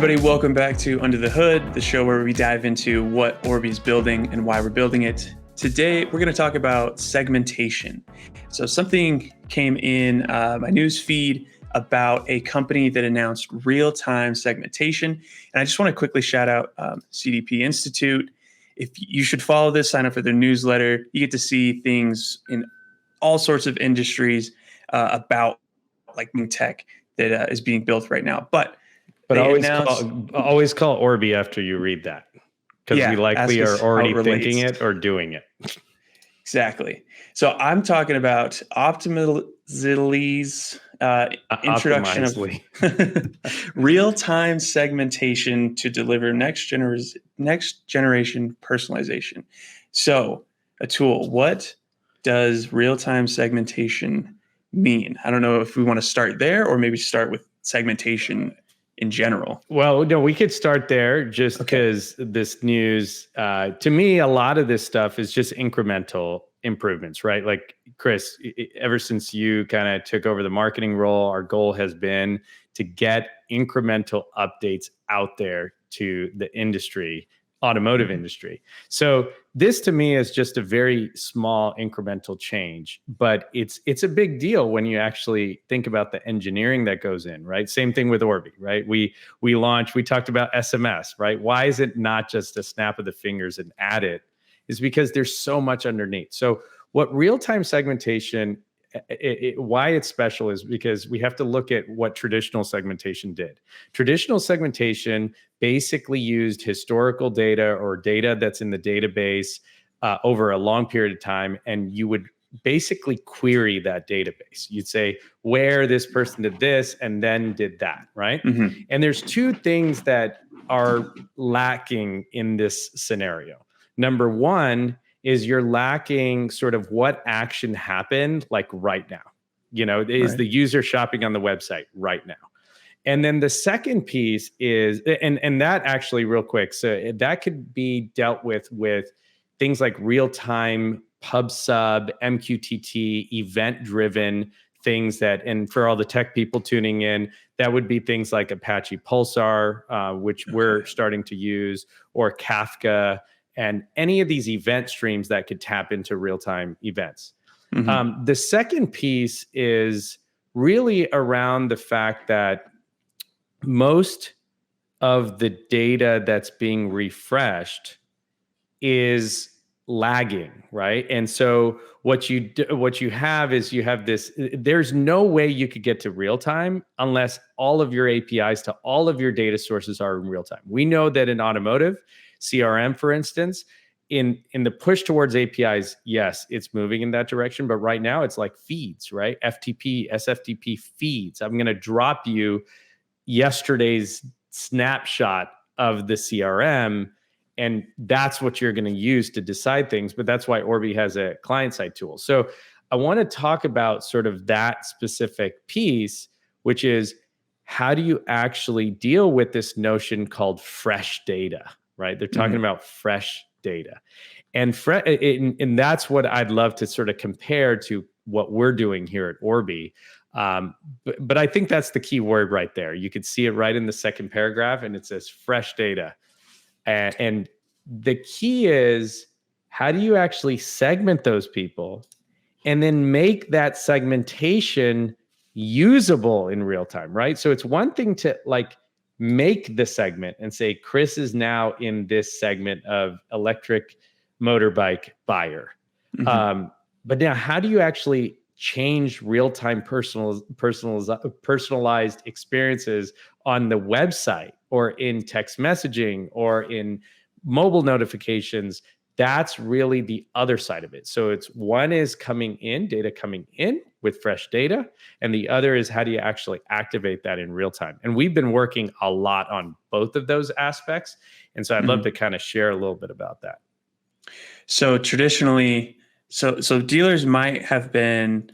everybody, welcome back to Under the Hood, the show where we dive into what Orbee is building and why we're building it. Today, we're going to talk about segmentation. So something came in my news feed about a company that announced real-time segmentation. And I just want to quickly shout out CDP Institute. If you should follow this, sign up for their newsletter. You get to see things in all sorts of industries about like new tech that is being built right now. But always call Orbee after you read that, because we likely are already thinking it or doing it. Exactly. So I'm talking about Optimizely's introduction of real-time segmentation to deliver next generation personalization. So, Atul, what does real-time segmentation mean? I don't know if we want to start there or maybe start with segmentation in general. Well, no, we could start there just because this news, to me, a lot of this stuff is just incremental improvements, right? Like, Chris, ever since you kind of took over the marketing role, our goal has been to get incremental updates out there to the industry, automotive industry. So this to me is just a very small incremental change, but it's a big deal when you actually think about the engineering that goes in, right? Same thing with Orbee, right? We talked about SMS, right? Why is it not just a snap of the fingers and add it? Is because there's so much underneath. So what real-time segmentation, why it's special is because we have to look at what traditional segmentation did. Traditional segmentation basically used historical data or data that's in the database over a long period of time, and you would basically query that database. You'd say, where this person did this and then did that, right? Mm-hmm. And there's two things that are lacking in this scenario. Number one is you're lacking sort of what action happened like right now. You know, is the user shopping on the website right now? And then the second piece is, and that actually real quick, so that could be dealt with things like real-time pub sub, MQTT, event-driven things that, and for all the tech people tuning in, that would be things like Apache Pulsar, which we're starting to use, or Kafka, and any of these event streams that could tap into real-time events. Mm-hmm. The second piece is really around the fact that most of the data that's being refreshed is lagging, right? And so what you have is you have this, there's no way you could get to real time unless all of your APIs to all of your data sources are in real time. We know that in automotive, CRM, for instance, in the push towards APIs, yes, it's moving in that direction. But right now it's like feeds, right? FTP, SFTP feeds. I'm going to drop you yesterday's snapshot of the CRM, and that's what you're going to use to decide things. But that's why Orbee has a client-side tool. So I want to talk about sort of that specific piece, which is how do you actually deal with this notion called fresh data, right? They're talking about fresh data. And that's what I'd love to sort of compare to what we're doing here at Orbee. But I think that's the key word right there. You could see it right in the second paragraph, and it says fresh data. And the key is, how do you actually segment those people and then make that segmentation usable in real time, right? So it's one thing to like make the segment and say, Chris is now in this segment of electric motorbike buyer. Mm-hmm. But now how do you actually change real-time personalized experiences on the website or in text messaging or in mobile notifications? That's really the other side of it. So it's one is data coming in with fresh data, and the other is how do you actually activate that in real time? And we've been working a lot on both of those aspects. And so I'd love to kind of share a little bit about that. So traditionally, so dealers might have been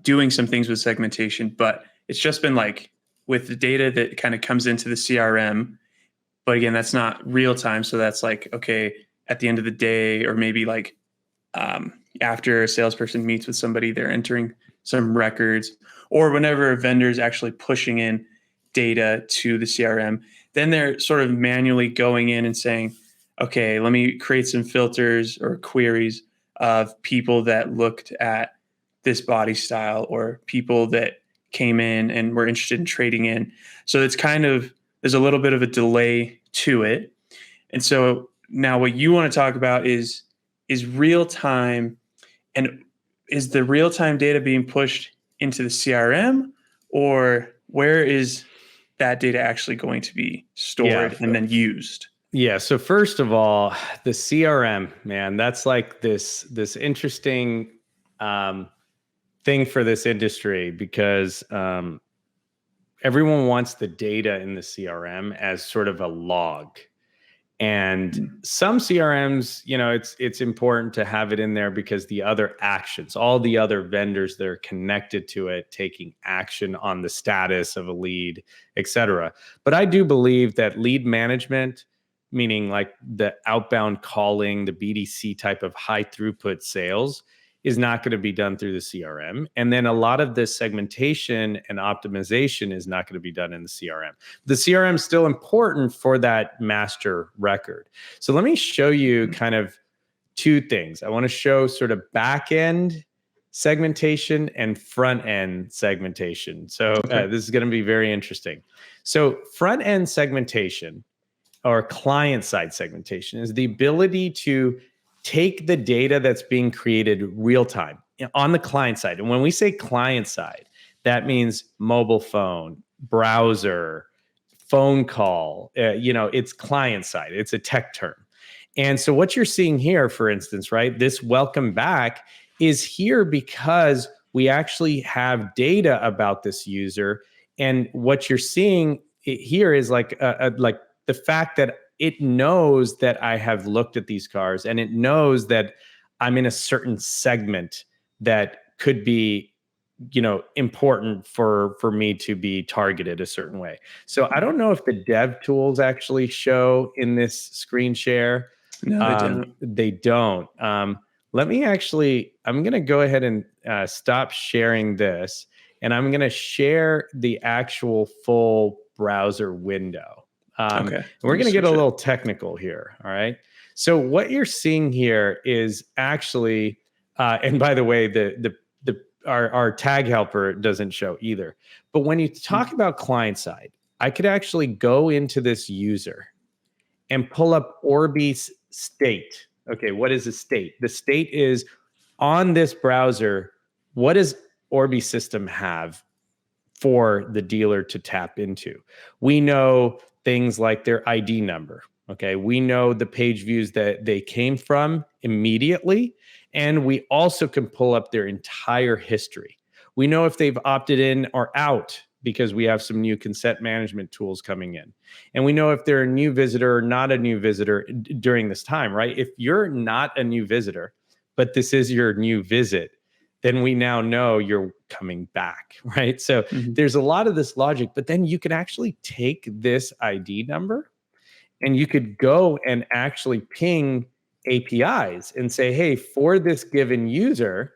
doing some things with segmentation, but it's just been like with the data that kind of comes into the CRM. But again, that's not real time. So that's like, okay, at the end of the day, or maybe like after a salesperson meets with somebody, they're entering some records, or whenever a vendor is actually pushing in data to the CRM, Then they're sort of manually going in and saying, okay, let me create some filters or queries of people that looked at this body style or people that came in and were interested in trading in. So it's kind of, there's a little bit of a delay to it. And so now what you want to talk about is real time, and is the real time data being pushed into the CRM, or where is that data actually going to be Yeah. stored and then used? Yeah. So first of all, the CRM, man, that's like this interesting thing for this industry because everyone wants the data in the CRM as sort of a log. And some CRMs, it's important to have it in there because the other actions, all the other vendors that are connected to it, taking action on the status of a lead, et cetera. But I do believe that lead management, meaning like the outbound calling, the BDC type of high throughput sales, is not going to be done through the CRM. And then a lot of this segmentation and optimization is not going to be done in the CRM. The CRM is still important for that master record. So let me show you kind of two things. I want to show sort of back end segmentation and front end segmentation. So this is going to be very interesting. So front end segmentation or client side segmentation is the ability to take the data that's being created real time on the client side. And when we say client side, that means mobile phone, browser, phone call. It's client side. It's a tech term. And so what you're seeing here, for instance, right, this welcome back is here because we actually have data about this user. And what you're seeing here is like the fact that it knows that I have looked at these cars and it knows that I'm in a certain segment that could be, important for me to be targeted a certain way. So I don't know if the dev tools actually show in this screen share. No, they don't. They don't. I'm going to go ahead and stop sharing this, and I'm going to share the actual full browser window. Okay. And we're going to get a little technical here. All right. So what you're seeing here is actually, and by the way, our tag helper doesn't show either. But when you talk about client side, I could actually go into this user and pull up Orbee's state. Okay, what is a state? The state is on this browser. What does Orbee system have for the dealer to tap into? We know things like their ID number. Okay, we know the page views that they came from immediately, and we also can pull up their entire history. We know if they've opted in or out because we have some new consent management tools coming in. And we know if they're a new visitor or not a new visitor during this time, right? If you're not a new visitor, but this is your new visit, then we now know you're coming back, right? So there's a lot of this logic, but then you can actually take this ID number and you could go and actually ping APIs and say, hey, for this given user,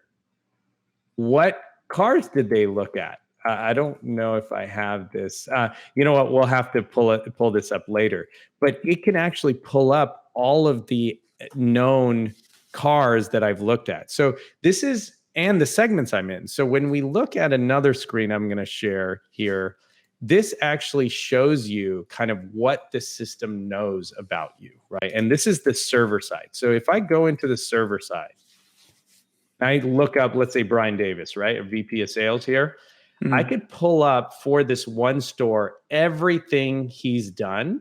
what cars did they look at? I don't know if I have this. You know what? We'll have to pull this up later. But it can actually pull up all of the known cars that I've looked at. So this is, and the segments I'm in. So when we look at another screen I'm going to share here, this actually shows you kind of what the system knows about you, right? And this is the server side. So if I go into the server side, I look up, let's say Brian Davis, right? A VP of sales here. I could pull up for this one store everything he's done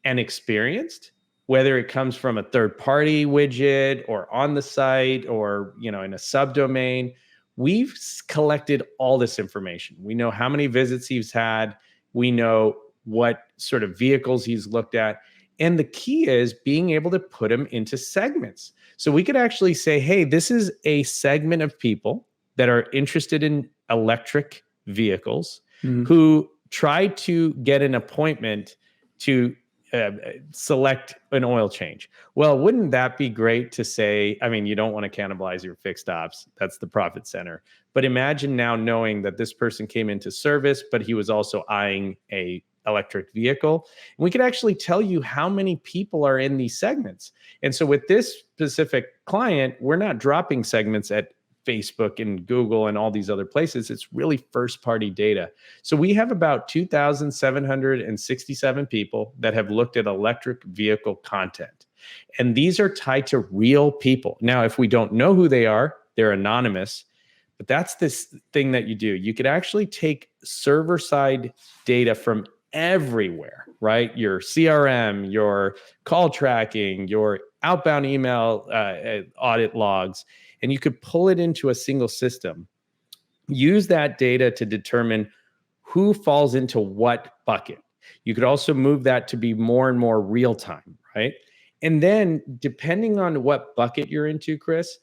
and experienced, whether it comes from a third-party widget or on the site or in a subdomain. We've collected all this information. We know how many visits he's had. We know what sort of vehicles he's looked at. And the key is being able to put them into segments. So we could actually say, hey, this is a segment of people that are interested in electric vehicles who try to get an appointment to select an oil change. Well, wouldn't that be great to say? I mean, you don't want to cannibalize your fixed ops. That's the profit center. But imagine now knowing that this person came into service, but he was also eyeing a electric vehicle. And we could actually tell you how many people are in these segments. And so with this specific client, we're not dropping segments at Facebook and Google and all these other places. It's really first party data. So we have about 2,767 people that have looked at electric vehicle content. And these are tied to real people. Now, if we don't know who they are, they're anonymous. But that's this thing that you do. You could actually take server side data from everywhere, right? Your CRM, your call tracking, your outbound email audit logs, and you could pull it into a single system. Use that data to determine who falls into what bucket. You could also move that to be more and more real time, right? And then depending on what bucket you're into, Chris,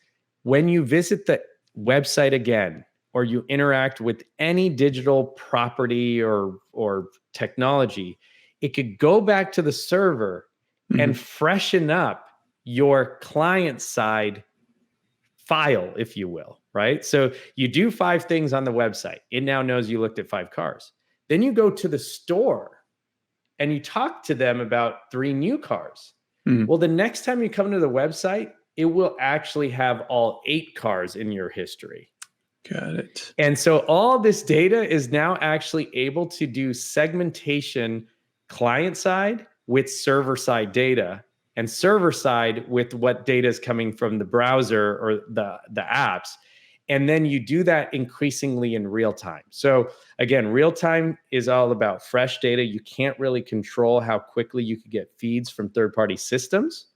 when you visit the website again, or you interact with any digital property or technology, it could go back to the server and freshen up your client side file, if you will, right? So you do 5 things on the website. It now knows you looked at 5 cars. Then you go to the store and you talk to them about 3 new cars. Well, the next time you come to the website, it will actually have all 8 cars in your history. Got it. And so all this data is now actually able to do segmentation client side with server side data, and server side with what data is coming from the browser or the apps. And then you do that increasingly in real time. So again, real time is all about fresh data. You can't really control how quickly you could get feeds from third-party systems.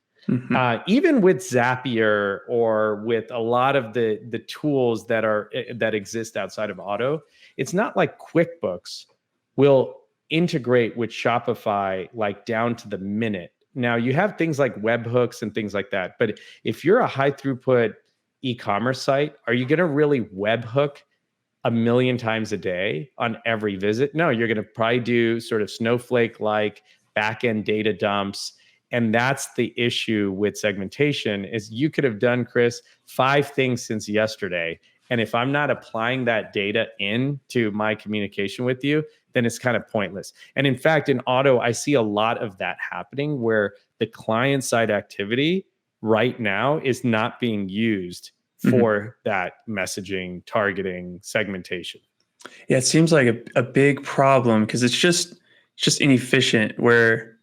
Even with Zapier or with a lot of the tools that exist outside of auto, it's not like QuickBooks will integrate with Shopify like down to the minute. Now you have things like webhooks and things like that, but if you're a high throughput e-commerce site, are you going to really webhook 1 million times a day on every visit? No, you're going to probably do sort of Snowflake-like back-end data dumps. And that's the issue with segmentation is you could have done, Chris, 5 things since yesterday. And if I'm not applying that data into my communication with you, then it's kind of pointless. And in fact, in auto, I see a lot of that happening where the client side activity right now is not being used for that messaging, targeting, segmentation. Yeah, it seems like a big problem because it's just inefficient where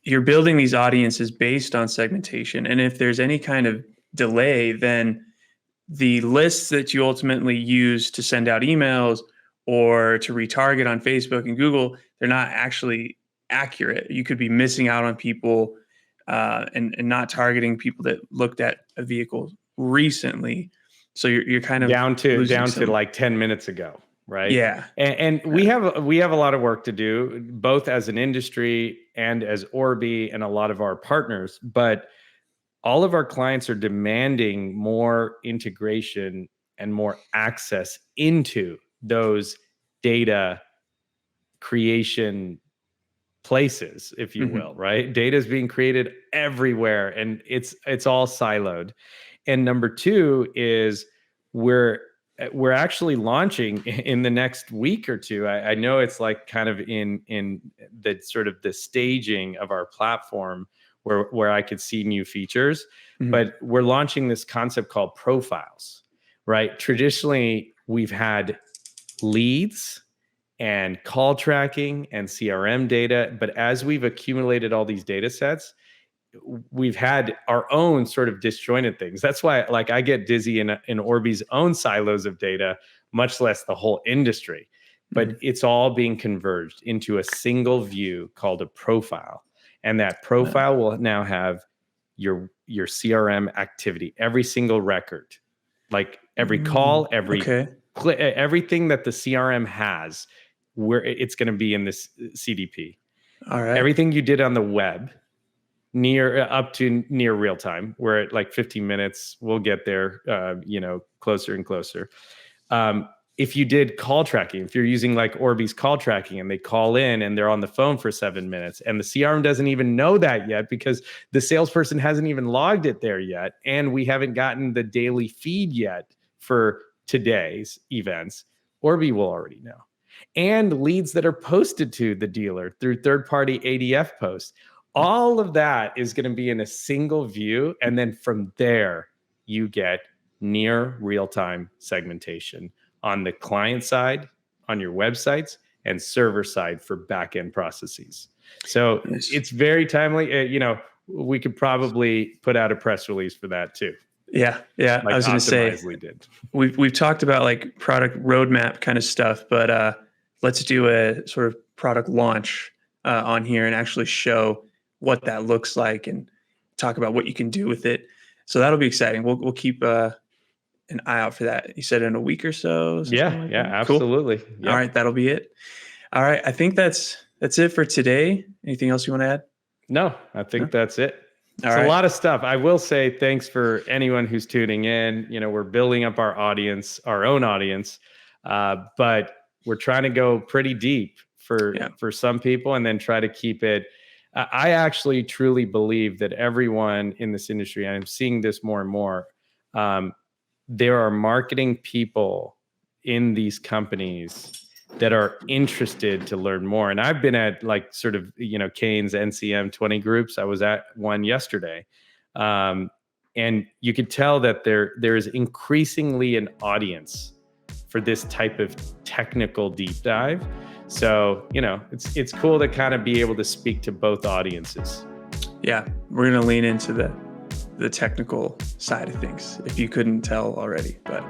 you're building these audiences based on segmentation. And if there's any kind of delay, then the lists that you ultimately use to send out emails or to retarget on Facebook and Google, they're not actually accurate. You could be missing out on people and not targeting people that looked at a vehicle recently. So you're kind of down to like 10 minutes ago. Right. Yeah. And we have a lot of work to do, both as an industry and as Orbee and a lot of our partners. But all of our clients are demanding more integration and more access into those data creation places, if you will, right? Data is being created everywhere and it's all siloed. And number 2 is we're actually launching in the next week or 2. I know it's like kind of in the sort of the staging of our platform where I could see new features, but we're launching this concept called profiles, right? Traditionally, we've had leads and call tracking and CRM data, but as we've accumulated all these data sets, we've had our own sort of disjointed things. That's why like I get dizzy in Orbee's own silos of data, much less the whole industry, but it's all being converged into a single view called a profile. And that profile will now have your CRM activity, every single record, like every call, everything that the CRM has, where it's going to be in this CDP. All right. Everything you did on the web, up to near real time. We're at like 15 minutes. We'll get there, closer and closer. If you did call tracking, if you're using like Orbee's call tracking and they call in and they're on the phone for 7 minutes and the CRM doesn't even know that yet because the salesperson hasn't even logged it there yet. And we haven't gotten the daily feed yet for today's events, Orbee will already know. and leads that are posted to the dealer through third-party ADF posts. All of that is going to be in a single view. And then from there, you get near real-time segmentation on the client side, on your websites, and server side for back-end processes. So it's very timely. We could probably put out a press release for that too. Yeah. Like I was going to say, did. We've talked about like product roadmap kind of stuff, but let's do a sort of product launch on here and actually show what that looks like and talk about what you can do with it. So that'll be exciting. We'll keep an eye out for that. You said in a week or so. Yeah, absolutely. Cool. Yep. All right, that'll be it. All right, I think that's it for today. Anything else you want to add? No, I think that's it. All it's right. A lot of stuff. I will say thanks for anyone who's tuning in. We're building up our own audience, but we're trying to go pretty deep for some people and then try to keep it. I actually truly believe that everyone in this industry, and I'm seeing this more and more, there are marketing people in these companies that are interested to learn more. And I've been at like sort of, Kane's NCM 20 groups. I was at one yesterday. And you could tell that there is increasingly an audience for this type of technical deep dive. So, it's cool to kind of be able to speak to both audiences. Yeah, we're going to lean into the technical side of things, if you couldn't tell already. But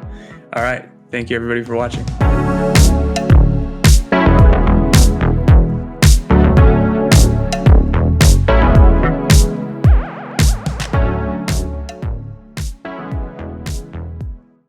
all right. Thank you everybody for watching.